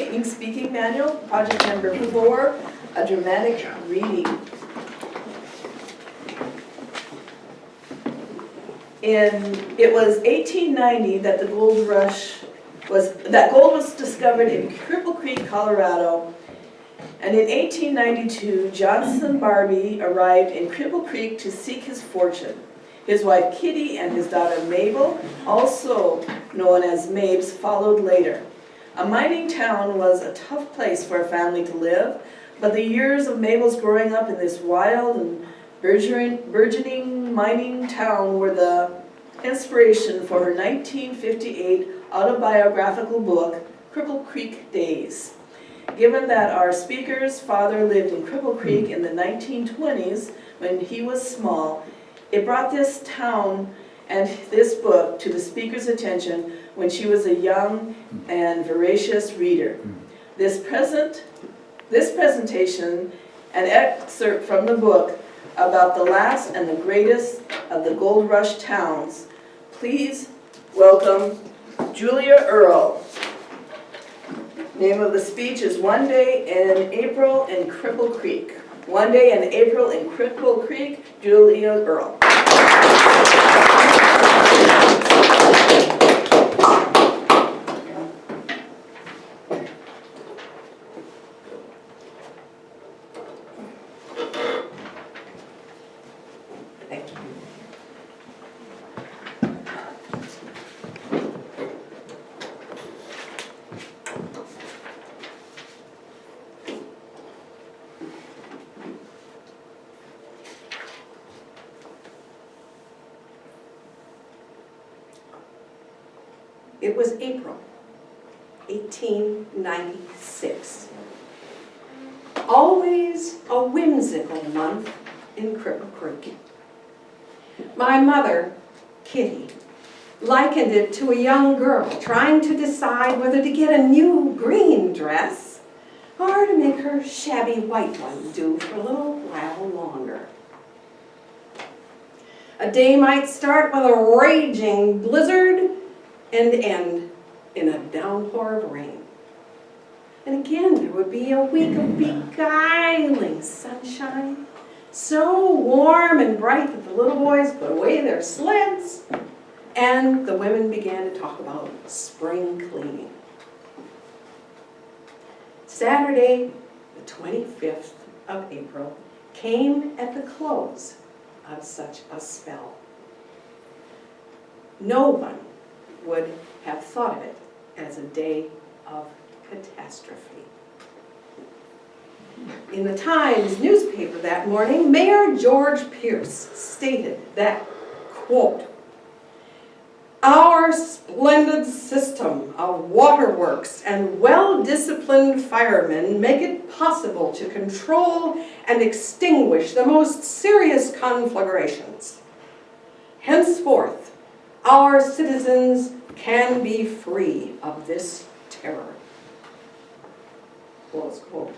Lightning Speaking Manual, project number 4, a dramatic reading. It was 1890 that gold was discovered in Cripple Creek, Colorado. And in 1892, Johnson Barbie arrived in Cripple Creek to seek his fortune. His wife Kitty and his daughter Mabel, also known as Mabes, followed later. A mining town was a tough place for a family to live, but the years of Mabel's growing up in this wild and burgeoning mining town were the inspiration for her 1958 autobiographical book, Cripple Creek Days. Given that our speaker's father lived in Cripple Creek in the 1920s when he was small, it brought this town and this book to the speaker's attention when she was a young and voracious reader. This presentation, an excerpt from the book about the last and the greatest of the gold rush towns. Please welcome Julia Earle. Name of the speech is One Day in April in Cripple Creek. One Day in April in Cripple Creek, Julia Earle. Thank you. It was April, 1896. Always a whimsical month in Cripple Creek. My mother, Kitty, likened it to a young girl trying to decide whether to get a new green dress or to make her shabby white one do for a little while longer. A day might start with a raging blizzard and end in a downpour of rain. And again, there would be a week of beguiling sunshine, so warm and bright that the little boys put away their sleds, and the women began to talk about spring cleaning. Saturday, the 25th of April, came at the close of such a spell. No one would have thought of it as a day of catastrophe. In the Times newspaper that morning, Mayor George Pierce stated that, quote, "Our splendid system of waterworks and well-disciplined firemen make it possible to control and extinguish the most serious conflagrations. Henceforth, our citizens can be free of this terror." Close quote.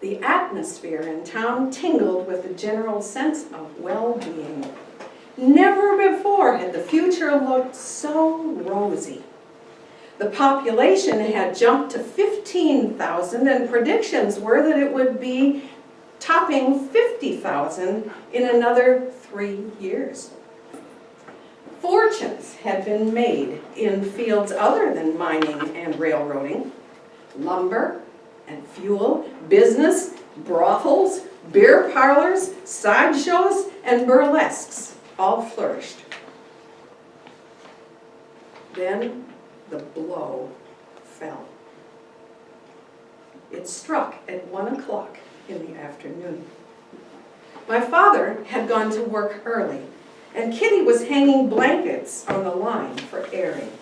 The atmosphere in town tingled with a general sense of well-being. Never before had the future looked so rosy. The population had jumped to 15,000, and predictions were that it would be topping 50,000 in another 3 years. Fortunes had been made in fields other than mining and railroading. Lumber and fuel, business, brothels, beer parlors, sideshows, and burlesques all flourished. Then the blow fell. It struck at 1 o'clock in the afternoon. My father had gone to work early, and Kitty was hanging blankets on the line for airing.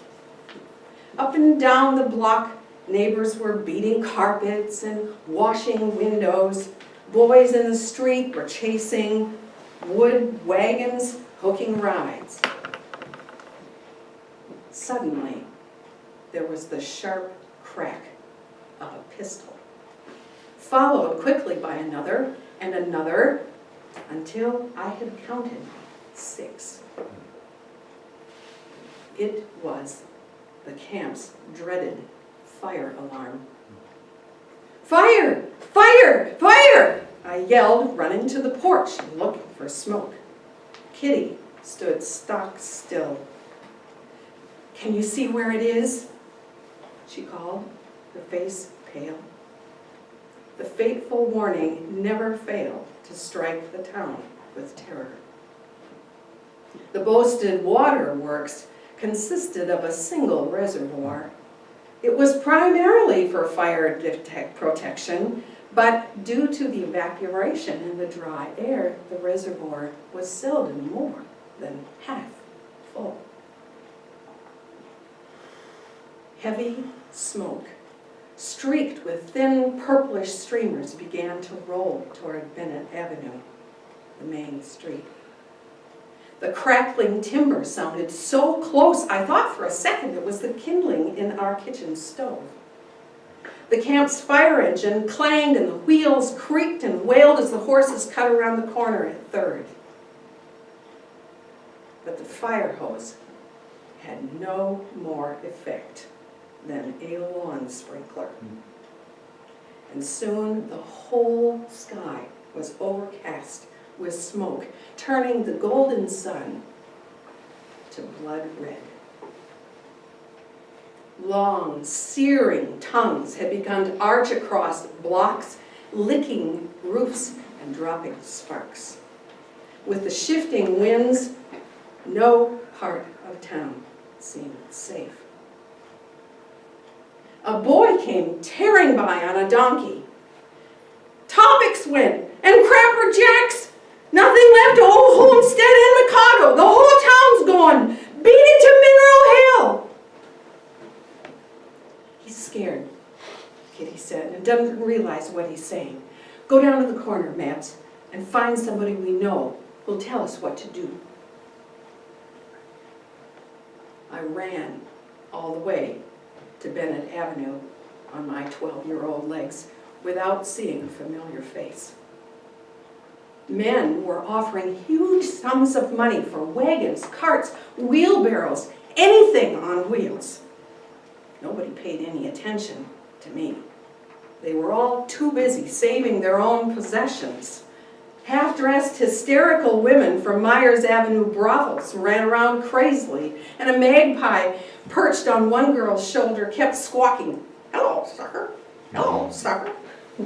Up and down the block, neighbors were beating carpets and washing windows. Boys in the street were chasing wood wagons, hooking rides. Suddenly, there was the sharp crack of a pistol, followed quickly by another and another, until I had counted 6. It was the camp's dreaded fire alarm. "Fire! Fire! Fire!" I yelled, running to the porch and looking for smoke. Kitty stood stock still. "Can you see where it is?" she called, her face pale. The fateful warning never failed to strike the town with terror. The boasted waterworks consisted of a single reservoir. It was primarily for fire protection, but due to the evaporation in the dry air, the reservoir was seldom more than half full. Heavy smoke, streaked with thin purplish streamers, began to roll toward Bennett Avenue, the main street. The crackling timber sounded so close, I thought for a second it was the kindling in our kitchen stove. The camp's fire engine clanged and the wheels creaked and wailed as the horses cut around the corner at 3rd. But the fire hose had no more effect than a lawn sprinkler. And soon the whole sky was overcast with smoke, turning the golden sun to blood red. Long, searing tongues had begun to arch across blocks, licking roofs and dropping sparks. With the shifting winds, no part of town seemed safe. A boy came tearing by on a donkey. "Topics went, and Crapper Jacks! Nothing left to Old Homestead and Mikado! The whole town's gone! Beat it to Mineral Hill!" "He's scared," Kitty said, "and doesn't realize what he's saying. Go down to the corner, Mabs, and find somebody we know who'll tell us what to do." I ran all the way to Bennett Avenue on my 12-year-old legs without seeing a familiar face. Men were offering huge sums of money for wagons, carts, wheelbarrows, anything on wheels. Nobody paid any attention to me. They were all too busy saving their own possessions. Half-dressed, hysterical women from Myers Avenue brothels ran around crazily, and a magpie perched on one girl's shoulder kept squawking, "Hello, sucker. Hello, sucker.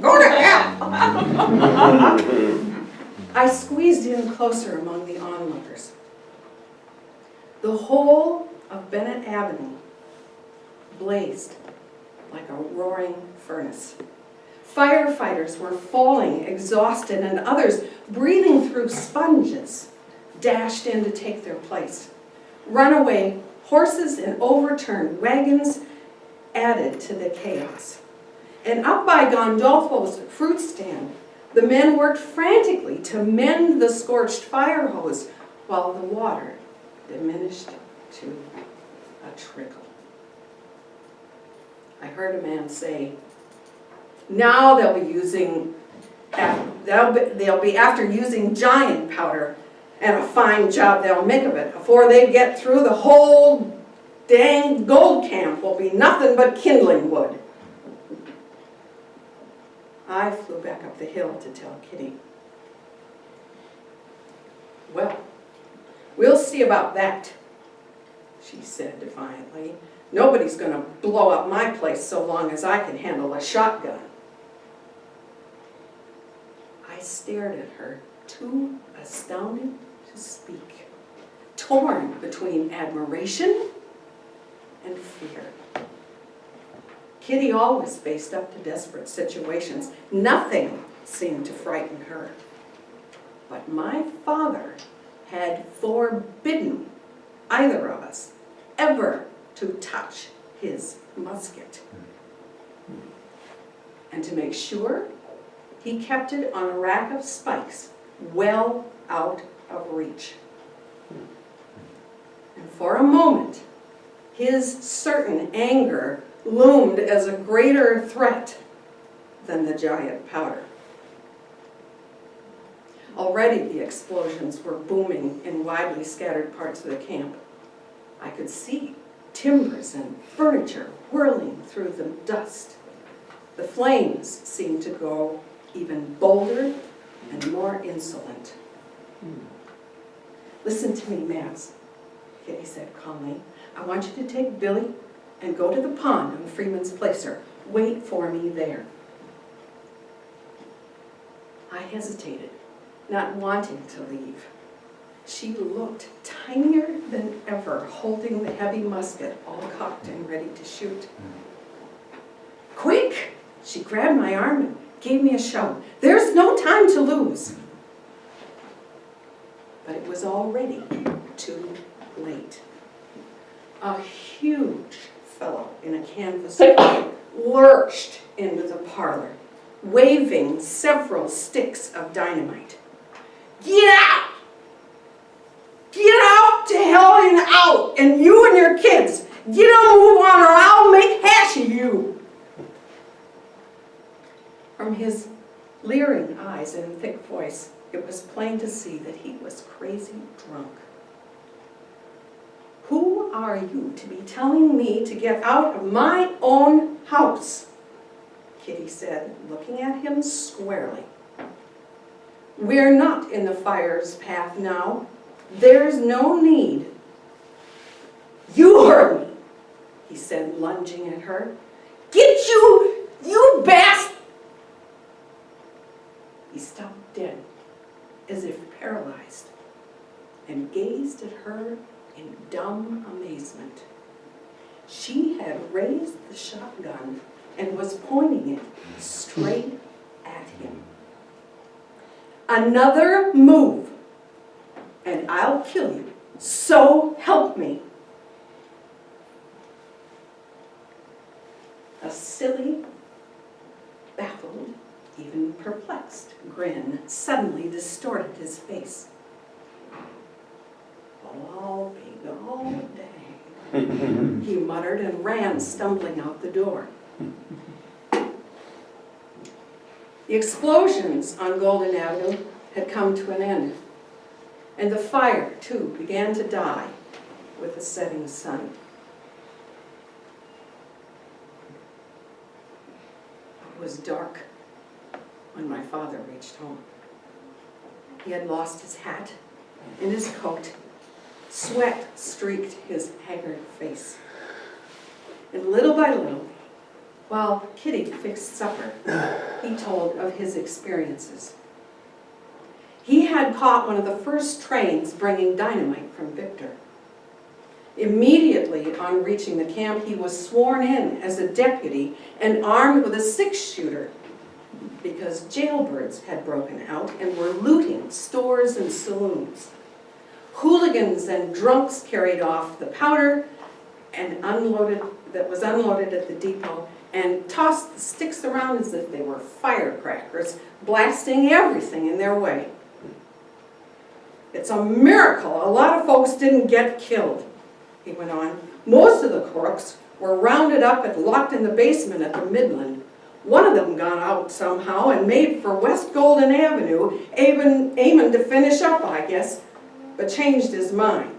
Go to hell." I squeezed in closer among the onlookers. The whole of Bennett Avenue blazed like a roaring furnace. Firefighters were falling exhausted, and others, breathing through sponges, dashed in to take their place. Runaway horses and overturned wagons added to the chaos. And up by Gondolfo's fruit stand, the men worked frantically to mend the scorched fire hose while the water diminished to a trickle. I heard a man say, "Now they'll be after using giant powder, and a fine job they'll make of it. Before they get through, the whole dang gold camp will be nothing but kindling wood." I flew back up the hill to tell Kitty. "Well, we'll see about that," she said defiantly. "Nobody's going to blow up my place so long as I can handle a shotgun." I stared at her, too astounded to speak, torn between admiration and fear. Kitty always faced up to desperate situations. Nothing seemed to frighten her. But my father had forbidden either of us ever to touch his musket. And to make sure, he kept it on a rack of spikes, well out of reach. And for a moment, his certain anger loomed as a greater threat than the giant powder. Already the explosions were booming in widely scattered parts of the camp. I could see timbers and furniture whirling through the dust. The flames seemed to go even bolder and more insolent. "Listen to me, Max," Kitty said calmly. "I want you to take Billy and go to the pond on Freeman's Placer. Wait for me there." I hesitated, not wanting to leave. She looked tinier than ever, holding the heavy musket all cocked and ready to shoot. "Quick!" She grabbed my arm and gave me a shove. "There's no time to lose." But it was already too late. A huge fellow in a canvas coat lurched into the parlor, waving several sticks of dynamite. "Get out! Get out to hell and out! And you and your kids, get a move on or I'll make hash of you!" From his leering eyes and thick voice, it was plain to see that he was crazy drunk. "Who are you to be telling me to get out of my own house?" Kitty said, looking at him squarely. "We're not in the fire's path now. There's no need." "You heard me," he said, lunging at her. "Get you, you bastard!" He stopped dead, as if paralyzed, and gazed at her in dumb amazement. She had raised the shotgun and was pointing it straight at him. "Another move, and I'll kill you. So help me." A silly, baffled, even perplexed grin suddenly distorted his face. "I'll be all day," he muttered and ran stumbling out the door. The explosions on Golden Avenue had come to an end, and the fire, too, began to die with the setting sun. It was dark when my father reached home. He had lost his hat and his coat. Sweat streaked his haggard face. And little by little, while Kitty fixed supper, he told of his experiences. He had caught one of the first trains bringing dynamite from Victor. Immediately on reaching the camp, he was sworn in as a deputy and armed with a 6-shooter because jailbirds had broken out and were looting stores and saloons. Hooligans and drunks carried off the powder and that was unloaded at the depot and tossed the sticks around as if they were firecrackers, blasting everything in their way. "It's a miracle a lot of folks didn't get killed," he went on. "Most of the crooks were rounded up and locked in the basement at the Midland. One of them got out somehow and made for West Golden Avenue, aiming to finish up, I guess, but changed his mind."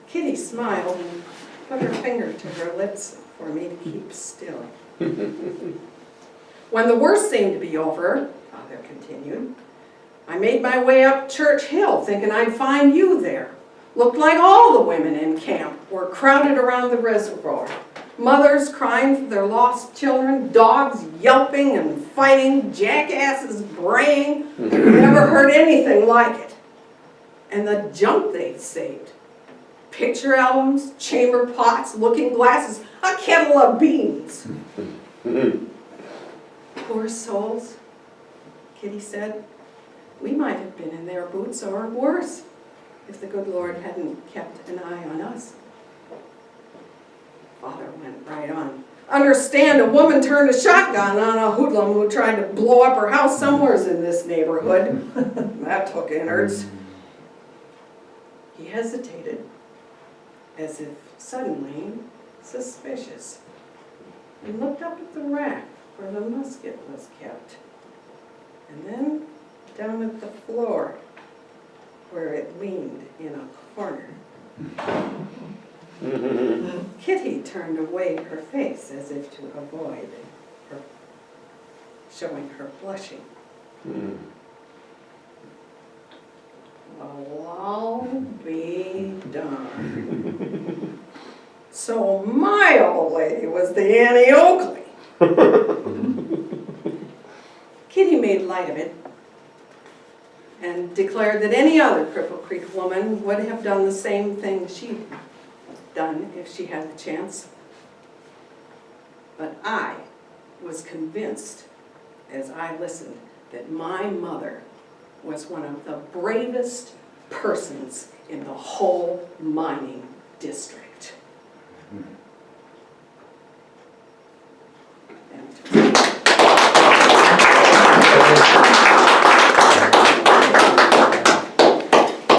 Kitty smiled and put her finger to her lips for me to keep still. "When the worst seemed to be over," Father continued, "I made my way up Church Hill thinking I'd find you there. Looked like all the women in camp were crowded around the reservoir. Mothers crying for their lost children, dogs yelping and fighting, jackasses braying. Never heard anything like it. And the junk they'd saved. Picture albums, chamber pots, looking glasses, a kettle of beans." "Poor souls," Kitty said. "We might have been in their boots or worse if the good Lord hadn't kept an eye on us." Father went right on. "Understand a woman turned a shotgun on a hoodlum who tried to blow up her house somewheres in this neighborhood. That took innards." He hesitated, as if suddenly suspicious, and looked up at the rack where the musket was kept, and then down at the floor where it leaned in a corner. Kitty turned away her face as if to avoid her showing her blushing. Well, I'll be darned. So my old lady was the Annie Oakley. Kitty made light of it and declared that any other Cripple Creek woman would have done the same thing she'd done if she had the chance. But I was convinced as I listened that my mother was one of the bravest persons in the whole mining district.